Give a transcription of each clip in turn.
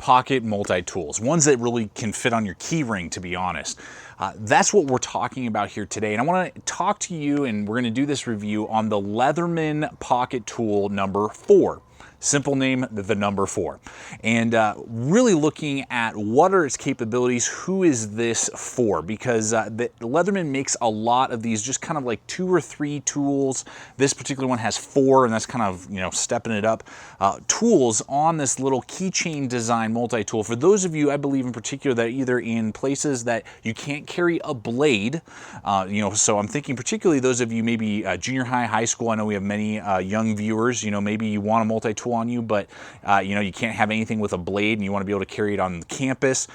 pocket multi-tools, ones that really can fit on your key ring, to be honest. That's what we're talking about here today. And I want to talk to you, and we're going to do this review on the Leatherman Pocket Tool number 4. Simple name, the number 4. And really looking at what are its capabilities, who is this for? Because the Leatherman makes a lot of these just kind of like 2 or 3 tools. This particular one has 4, and that's kind of, you know, stepping it up. Tools on this little keychain design multi-tool. For those of you, I believe in particular, that either in places that you can't carry a blade, you know, so I'm thinking particularly those of you maybe junior high, high school. I know we have many young viewers, you know, maybe you want a multi-tool on you, but you know, you can't have anything with a blade and you want to be able to carry it on campus.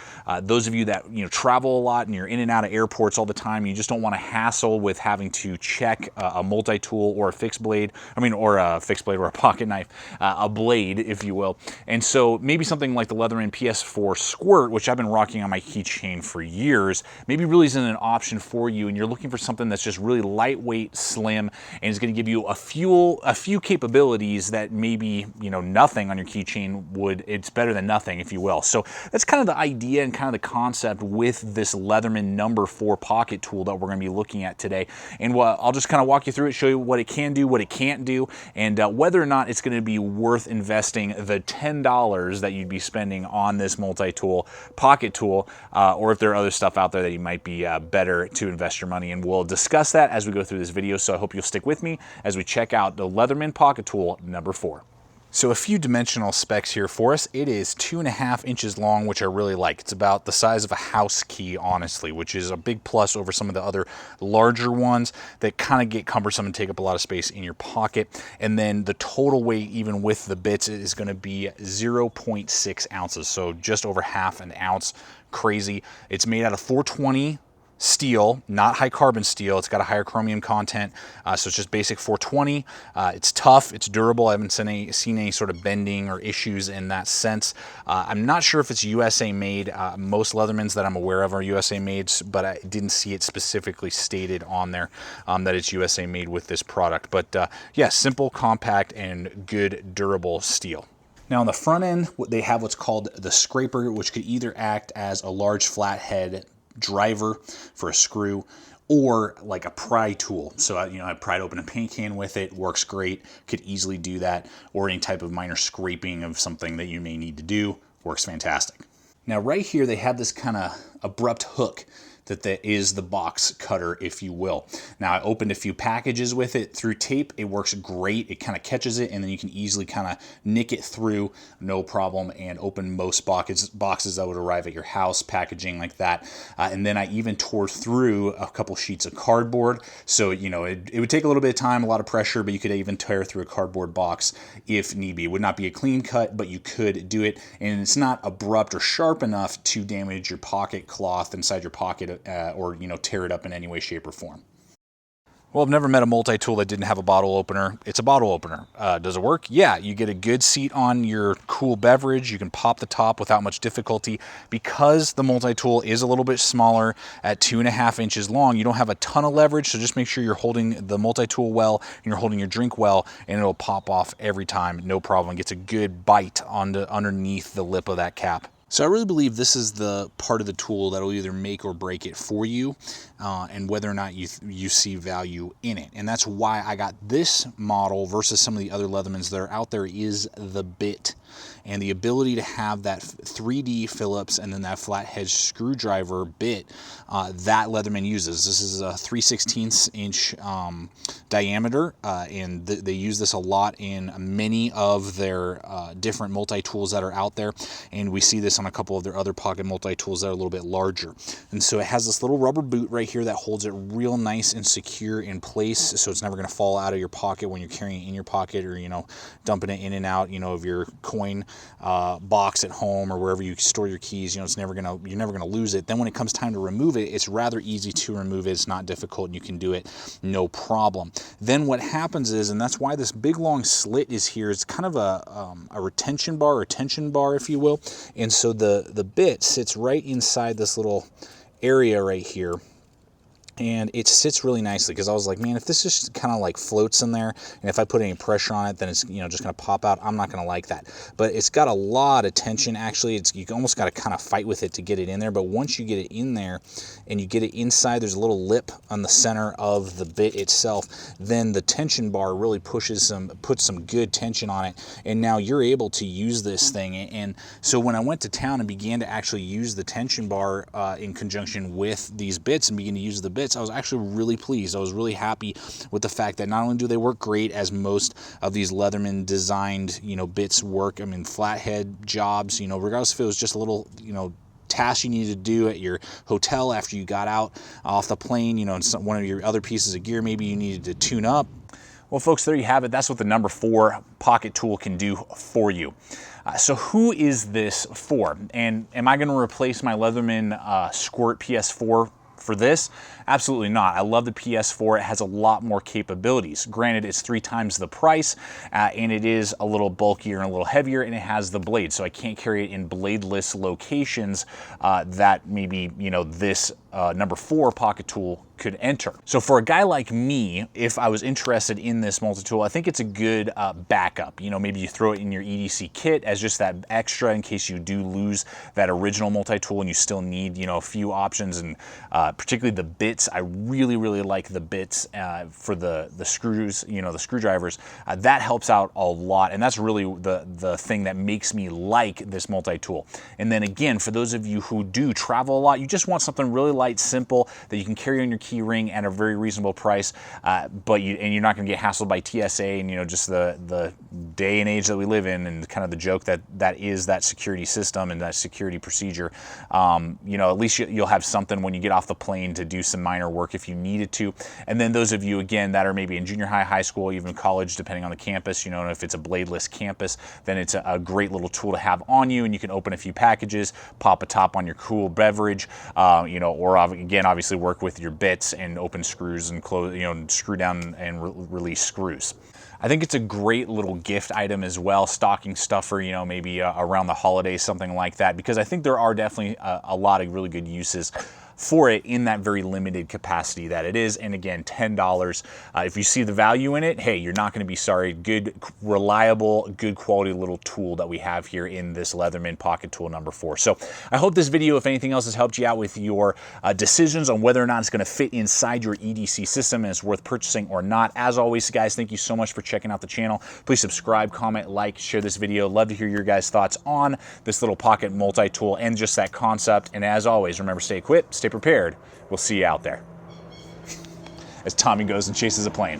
Those of you that, you know, travel a lot and you're in and out of airports all the time, you just don't want to hassle with having to check a multi-tool or a fixed blade, or a fixed blade or a pocket knife, a blade, if you will. And so maybe something like the Leatherman PS4 Squirt, which I've been rocking on my keychain for years, maybe really isn't an option for you, and you're looking for something that's just really lightweight, slim, and is going to give you a few capabilities that maybe, you know, nothing on your keychain would. It's better than nothing, if you will. So that's kind of the idea and kind of the concept with this Leatherman number 4 pocket tool that we're going to be looking at today. And I'll just kind of walk you through it, show you what it can do, what it can't do, and whether or not it's going to be worth investing the $10 that you'd be spending on this multi-tool pocket tool, or if there are other stuff out there that you might be better to invest your money in. We'll discuss that as we go through this video, so I hope you'll stick with me as we check out the Leatherman pocket tool number 4. So a few dimensional specs here for us. It is 2.5 inches long, which I really like. It's about the size of a house key, honestly, which is a big plus over some of the other larger ones that kind of get cumbersome and take up a lot of space in your pocket. And then the total weight, even with the bits, is going to be 0.6 ounces, so just over half an ounce. Crazy. It's made out of 420 steel, not high carbon steel. It's got a higher chromium content, so it's just basic 420. It's tough, it's durable. I haven't seen any sort of bending or issues in that sense. I'm not sure if it's USA made. Most Leathermans that I'm aware of are USA made, but I didn't see it specifically stated on there that it's USA made with this product. But yeah, simple, compact, and good durable steel. Now on the front end, they have what's called the scraper, which could either act as a large flathead driver for a screw, or like a pry tool. So you know, I pried open a paint can with it, works great, could easily do that, or any type of minor scraping of something that you may need to do, works fantastic. Now right here they have this kind of abrupt hook that is the box cutter, if you will. Now I opened a few packages with it through tape. It works great. It kind of catches it, and then you can easily kind of nick it through, no problem, and open most boxes that would arrive at your house, packaging like that. And then I even tore through a couple sheets of cardboard. So, you know, it would take a little bit of time, a lot of pressure, but you could even tear through a cardboard box if need be. It would not be a clean cut, but you could do it, and it's not abrupt or sharp enough to damage your pocket cloth inside your pocket, or, you know, tear it up in any way, shape, or form. Well, I've never met a multi-tool that didn't have a bottle opener. It's a bottle opener. Does it work? Yeah, you get a good seat on your cool beverage. You can pop the top without much difficulty. Because the multi-tool is a little bit smaller at 2.5 inches long, you don't have a ton of leverage, so just make sure you're holding the multi-tool well and you're holding your drink well, and it'll pop off every time, no problem. It gets a good bite underneath the lip of that cap. So I really believe this is the part of the tool that will either make or break it for you, and whether or not you see value in it. And that's why I got this model versus some of the other Leathermans that are out there, is the bit. And the ability to have that 3D Phillips and then that flathead screwdriver bit that Leatherman uses. This is a 3/16 inch diameter, and they use this a lot in many of their different multi-tools that are out there. And we see this on a couple of their other pocket multi-tools that are a little bit larger. And so it has this little rubber boot right here that holds it real nice and secure in place, so it's never going to fall out of your pocket when you're carrying it in your pocket, or, you know, dumping it in and out, you know, of your coin box at home or wherever you store your keys. You know, you're never gonna lose it. Then when it comes time to remove it, it's rather easy to remove it. It's not difficult, and you can do it no problem. Then what happens is, and that's why this big long slit is here, it's kind of a retention bar or tension bar, if you will. And so the bit sits right inside this little area right here. and it sits really nicely, because I was like, man, if this just kind of like floats in there, and if I put any pressure on it, then it's, you know, just going to pop out. I'm not going to like that. But it's got a lot of tension. Actually, you almost got to kind of fight with it to get it in there. But once you get it in there and you get it inside, there's a little lip on the center of the bit itself, then the tension bar really puts some good tension on it, and now you're able to use this thing. And so when I went to town and began to actually use the tension bar in conjunction with these bits and begin to use the bits, I was actually really pleased. I was really happy with the fact that not only do they work great, as most of these Leatherman designed, you know, bits work. I mean, flathead jobs, you know, regardless if it was just a little, you know, task you needed to do at your hotel after you got out off the plane, you know, and one of your other pieces of gear maybe you needed to tune up. Well, folks, there you have it. That's what the number 4 pocket tool can do for you. So who is this for? And am I going to replace my Leatherman Squirt PS4 for this? Absolutely not. I love the PS4. It has a lot more capabilities. Granted, it's 3 times the price, and it is a little bulkier and a little heavier, and it has the blade, so I can't carry it in bladeless locations that maybe, you know, this number 4 pocket tool could enter. So for a guy like me, if I was interested in this multi-tool, I think it's a good backup. You know, maybe you throw it in your EDC kit as just that extra in case you do lose that original multi-tool and you still need, you know, a few options, and particularly the bits. I really, really like the bits for the screws, you know, the screwdrivers. That helps out a lot, and that's really the thing that makes me like this multi-tool. And then again, for those of you who do travel a lot, you just want something really light, simple, that you can carry on your key ring at a very reasonable price, but you're not going to get hassled by TSA and, you know, just the day and age that we live in, and kind of the joke that is that security system and that security procedure. You know, at least you'll have something when you get off the plane to do some minor work if you needed to. And then those of you, again, that are maybe in junior high, high school, even college, depending on the campus, you know, if it's a bladeless campus, then it's a great little tool to have on you, and you can open a few packages, pop a top on your cool beverage, you know, or again, obviously work with your bits and open screws and close, you know, screw down and release screws. I think it's a great little gift item as well, stocking stuffer, you know, maybe around the holidays, something like that, because I think there are definitely a lot of really good uses for it in that very limited capacity that it is. And again, $10. If you see the value in it, hey, you're not going to be sorry. Good, reliable, good quality little tool that we have here in this Leatherman pocket tool number 4. So I hope this video, if anything else, has helped you out with your decisions on whether or not it's going to fit inside your EDC system and it's worth purchasing or not. As always, guys, thank you so much for checking out the channel. Please subscribe, comment, like, share this video. Love to hear your guys' thoughts on this little pocket multi-tool and just that concept. And as always, remember, stay equipped, stay prepared. We'll see you out there. As Tommy goes and chases a plane.